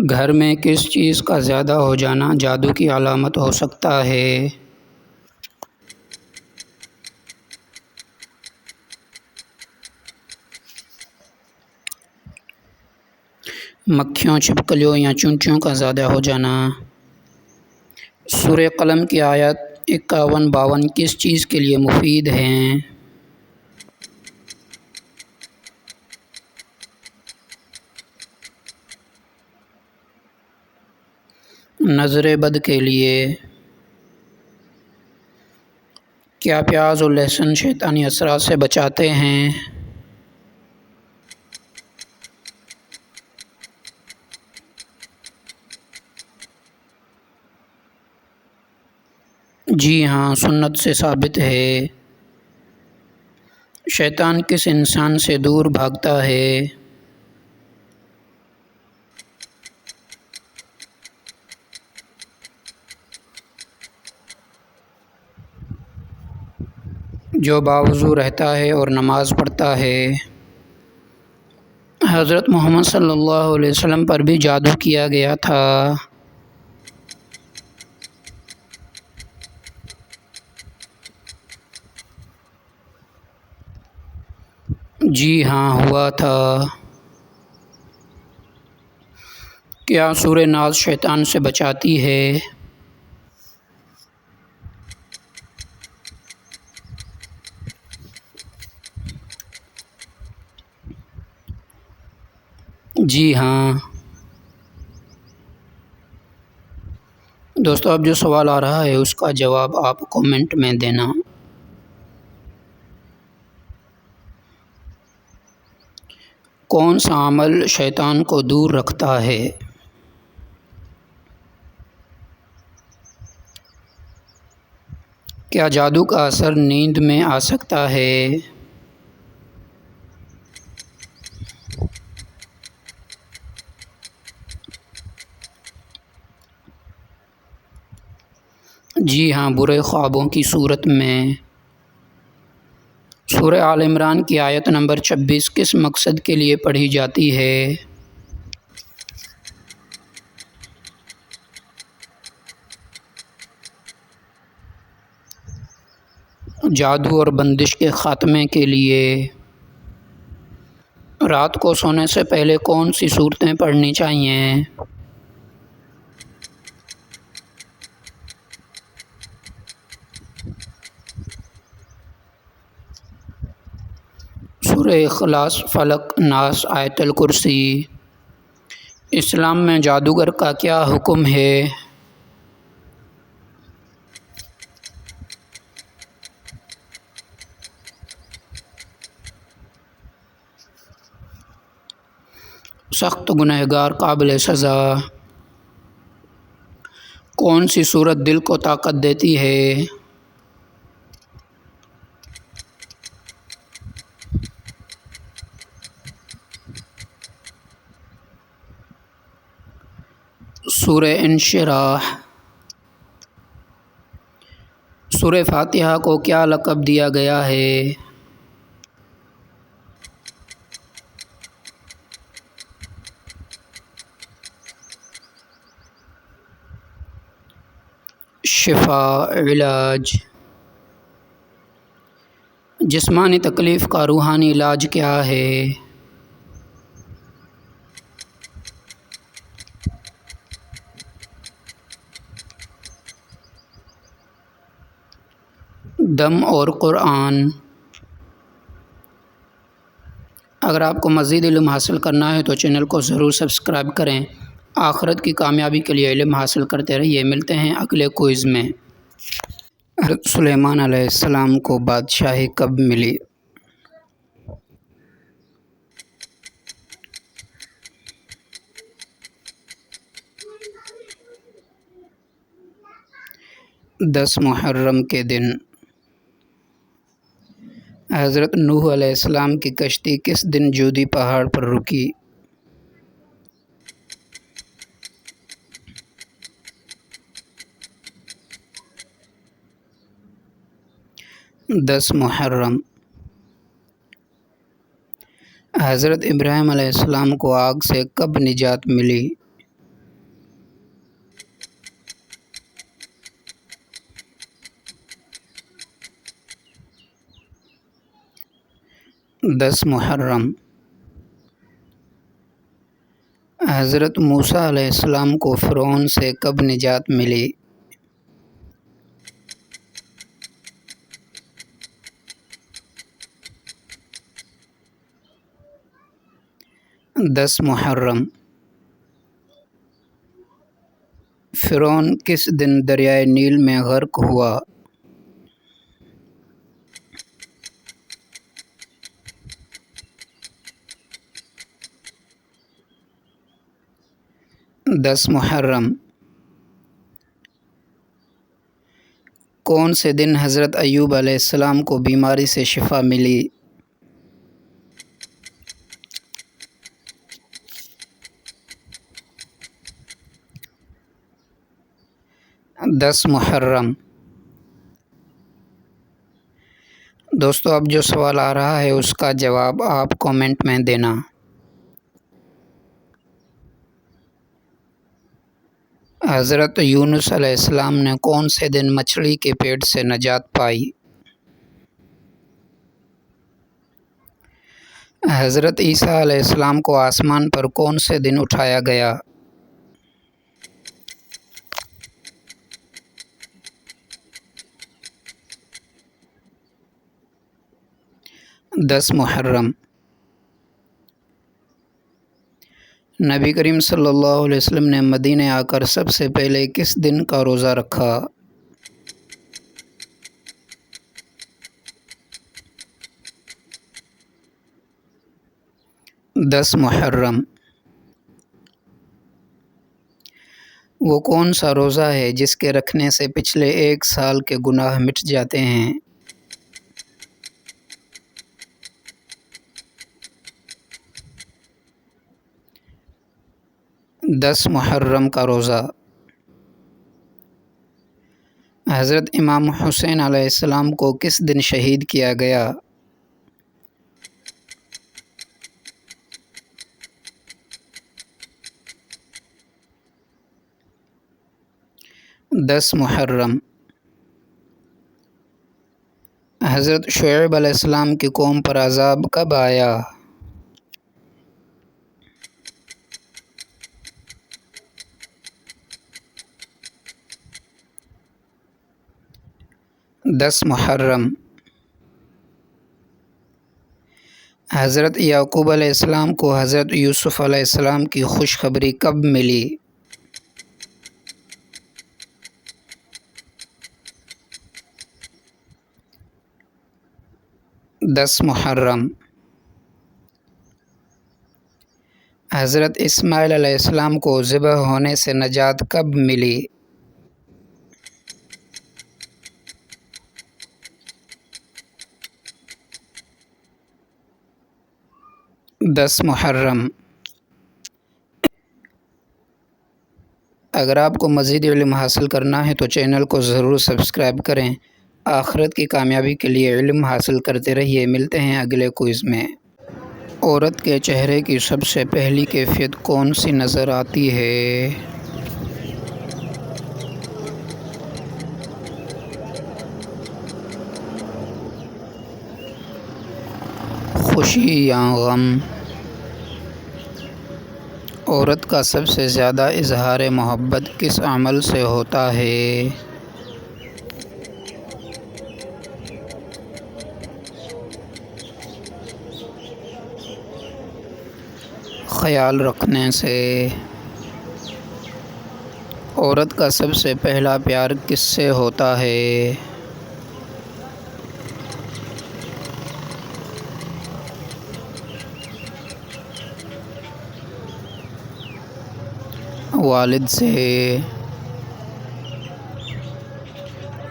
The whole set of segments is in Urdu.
گھر میں کس چیز کا زیادہ ہو جانا جادو کی علامت ہو سکتا ہے؟ مکھیوں، چھپکلیوں یا چونچوں کا زیادہ ہو جانا۔ سورہ قلم کی آیت 51-52 کس چیز کے لیے مفید ہیں؟ نظر بد کے لیے۔ کیا پیاز اور لہسن شیطانی اثرات سے بچاتے ہیں؟ جی ہاں، سنت سے ثابت ہے۔ شیطان کس انسان سے دور بھاگتا ہے؟ جو باوضو رہتا ہے اور نماز پڑھتا ہے۔ حضرت محمد صلی اللہ علیہ وسلم پر بھی جادو کیا گیا تھا۔ جی ہاں، ہوا تھا۔ کیا سورہ ناز شیطان سے بچاتی ہے؟ جی ہاں۔ دوستو، اب جو سوال آ رہا ہے اس کا جواب آپ کامنٹ میں دینا۔ کون سا عمل شیطان کو دور رکھتا ہے؟ کیا جادو کا اثر نیند میں آ سکتا ہے؟ جی ہاں، برے خوابوں کی صورت میں۔ سورہ آل عمران کی آیت نمبر 26 کس مقصد کے لیے پڑھی جاتی ہے؟ جادو اور بندش کے خاتمے کے لیے۔ رات کو سونے سے پہلے کون سی صورتیں پڑھنی چاہیے؟ سورہ اخلاص، فلق، ناس، آیت الکرسی۔ اسلام میں جادوگر کا کیا حکم ہے؟ سخت گنہگار قابل سزا۔ کون سی صورت دل کو طاقت دیتی ہے؟ سورہ انشراح۔ سورہ فاتحہ کو کیا لقب دیا گیا ہے؟ شفا، علاج۔ جسمانی تکلیف کا روحانی علاج کیا ہے؟ دم اور قرآن۔ اگر آپ کو مزید علم حاصل کرنا ہے تو چینل کو ضرور سبسکرائب کریں۔ آخرت کی کامیابی کے لیے علم حاصل کرتے رہیے۔ ملتے ہیں اگلے کوئز میں۔ حضرت سلیمان علیہ السلام کو بادشاہی کب ملی؟ دس محرم کے دن۔ حضرت نوح علیہ السلام کی کشتی کس دن جودی پہاڑ پر رکی؟ دس محرم۔ حضرت ابراہیم علیہ السلام کو آگ سے کب نجات ملی؟ 10 محرم حضرت موسیٰ علیہ السلام کو فرعون سے کب نجات ملی؟ 10 محرم فرعون کس دن دریائے نیل میں غرق ہوا؟ 10 محرم کون سے دن حضرت ایوب علیہ السلام کو بیماری سے شفا ملی؟ 10 محرم دوستو اب جو سوال آ رہا ہے اس کا جواب آپ کومنٹ میں دینا۔ حضرت یونس علیہ السلام نے کون سے دن مچھلی کے پیٹ سے نجات پائی؟ حضرت عیسیٰ علیہ السلام کو آسمان پر کون سے دن اٹھایا گیا؟ 10 محرم نبی کریم صلی اللہ علیہ وسلم نے مدینہ آ کر سب سے پہلے کس دن کا روزہ رکھا؟ 10 محرم وہ کون سا روزہ ہے جس کے رکھنے سے پچھلے 1 سال کے گناہ مٹ جاتے ہیں؟ 10 محرم کا روزہ حضرت امام حسین علیہ السلام کو کس دن شہید کیا گیا؟ 10 محرم حضرت شعیب علیہ السلام کی قوم پر عذاب کب آیا؟ 10 محرم حضرت یعقوب علیہ السلام کو حضرت یوسف علیہ السلام کی خوشخبری کب ملی؟ 10 محرم حضرت اسماعیل علیہ السلام کو ذبح ہونے سے نجات کب ملی؟ 10 محرم اگر آپ کو مزید علم حاصل کرنا ہے تو چینل کو ضرور سبسکرائب کریں۔ آخرت کی کامیابی کے لیے علم حاصل کرتے رہیے۔ ملتے ہیں اگلے کوئز میں۔ عورت کے چہرے کی سب سے پہلی کیفیت کون سی نظر آتی ہے؟ خوشی یا غم؟ عورت کا سب سے زیادہ اظہار محبت کس عمل سے ہوتا ہے؟ خیال رکھنے سے۔ عورت کا سب سے پہلا پیار کس سے ہوتا ہے؟ والد سے۔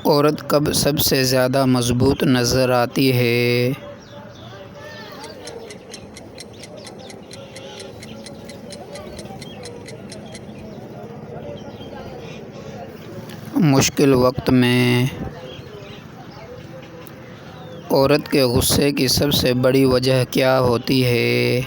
عورت کب سب سے زیادہ مضبوط نظر آتی ہے؟ مشکل وقت میں۔ عورت کے غصے کی سب سے بڑی وجہ کیا ہوتی ہے؟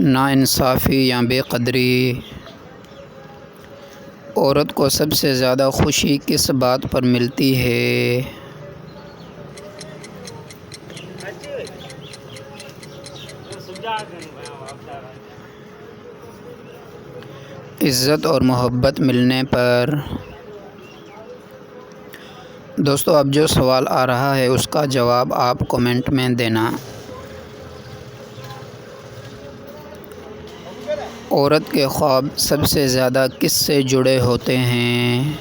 ناانصافی یا بے قدری۔ عورت کو سب سے زیادہ خوشی کس بات پر ملتی ہے؟ عزت اور محبت ملنے پر۔ دوستو اب جو سوال آ رہا ہے اس کا جواب آپ کمنٹ میں دینا۔ عورت کے خواب سب سے زیادہ کس سے جڑے ہوتے ہیں؟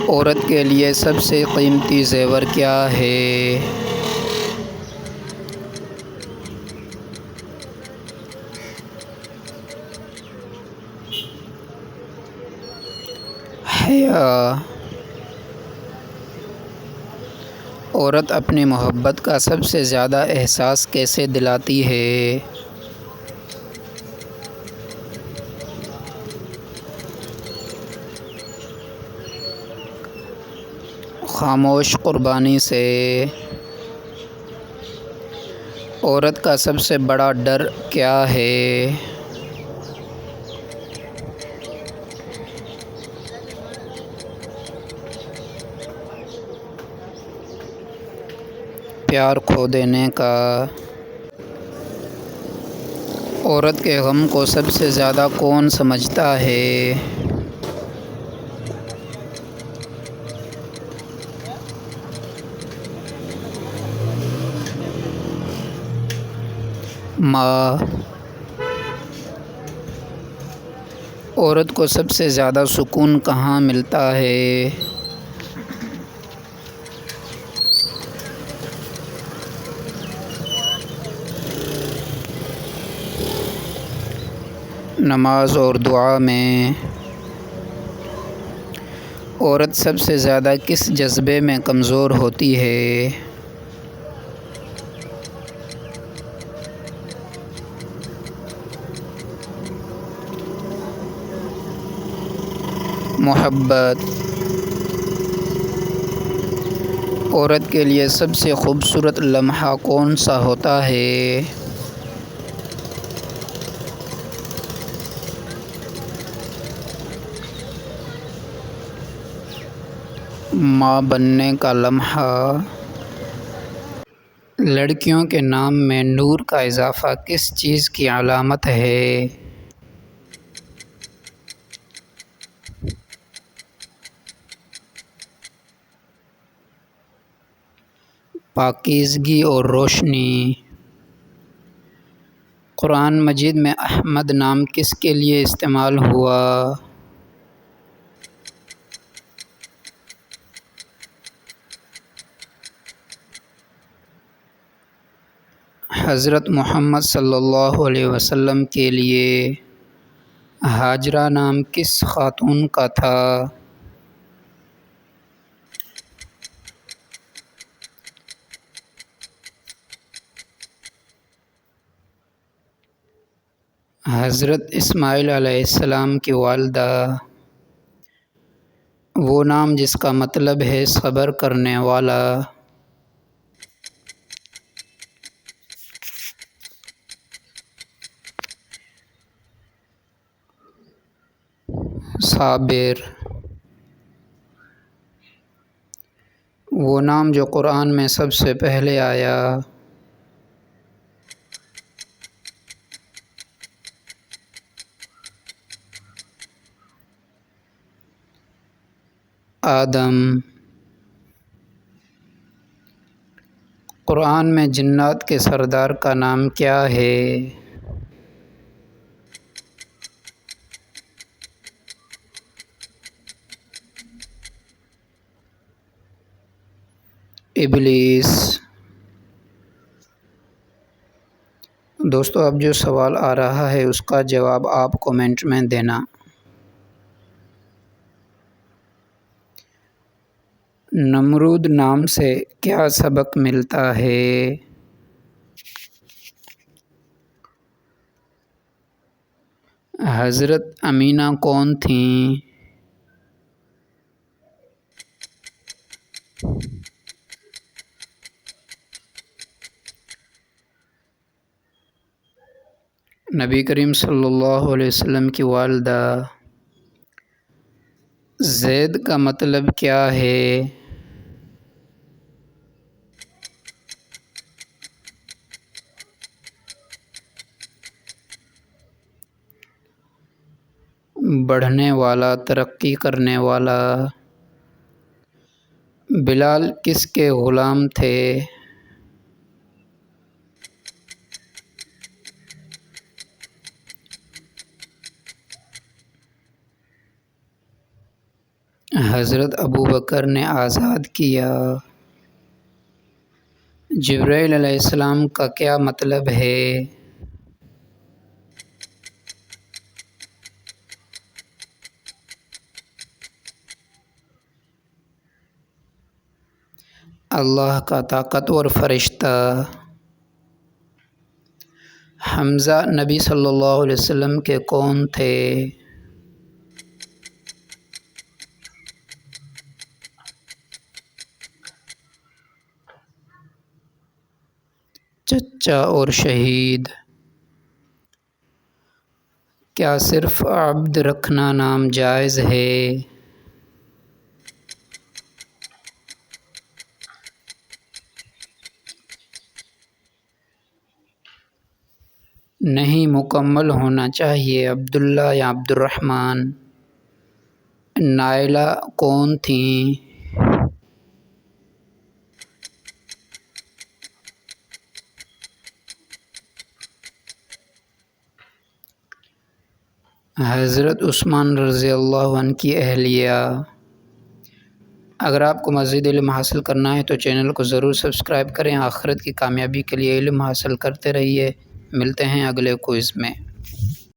عورت کے لیے سب سے قیمتی زیور کیا ہے؟ حیا۔ عورت اپنی محبت کا سب سے زیادہ احساس کیسے دلاتی ہے؟ خاموش قربانی سے۔ عورت کا سب سے بڑا ڈر کیا ہے؟ پیار کھو دینے کا۔ عورت کے غم کو سب سے زیادہ کون سمجھتا ہے؟ ماں۔ عورت کو سب سے زیادہ سکون کہاں ملتا ہے؟ نماز اور دعا میں۔ عورت سب سے زیادہ کس جذبے میں کمزور ہوتی ہے؟ محبت۔ عورت کے لیے سب سے خوبصورت لمحہ کون سا ہوتا ہے؟ ماں بننے کا لمحہ۔ لڑکیوں کے نام میں نور کا اضافہ کس چیز کی علامت ہے؟ پاکیزگی اور روشنی۔ قرآن مجید میں احمد نام کس کے لیے استعمال ہوا؟ حضرت محمد صلی اللہ علیہ وسلم کے لیے۔ ہاجرہ نام کس خاتون کا تھا؟ حضرت اسماعیل علیہ السلام کی والدہ۔ وہ نام جس کا مطلب ہے صبر کرنے والا۔ صابر۔ وہ نام جو قرآن میں سب سے پہلے آیا۔ آدم۔ قرآن میں جنات کے سردار کا نام کیا ہے؟ ابلیس۔ دوستو اب جو سوال آ رہا ہے اس کا جواب آپ کمنٹ میں دینا۔ نمرود نام سے کیا سبق ملتا ہے؟ حضرت امینہ کون تھیں؟ نبی کریم صلی اللہ علیہ وسلم کی والدہ زید کا مطلب کیا ہے؟ بڑھنے والا، ترقی کرنے والا۔ بلال کس کے غلام تھے؟ حضرت ابوبکر نے آزاد کیا۔ جبرائیل علیہ السلام کا کیا مطلب ہے؟ اللہ کا طاقتور فرشتہ۔ حمزہ نبی صلی اللہ علیہ وسلم کے کون تھے؟ چچا اور شہید۔ کیا صرف عبد رکھنا نام جائز ہے؟ نہیں، مکمل ہونا چاہیے۔ عبداللہ یا عبد الرحمن۔ نائلہ کون تھیں؟ حضرت عثمان رضی اللہ عنہ کی اہلیہ۔ اگر آپ کو مزید علم حاصل کرنا ہے تو چینل کو ضرور سبسکرائب کریں۔ آخرت کی کامیابی کے لیے علم حاصل کرتے رہیے۔ ملتے ہیں اگلے کوئز میں۔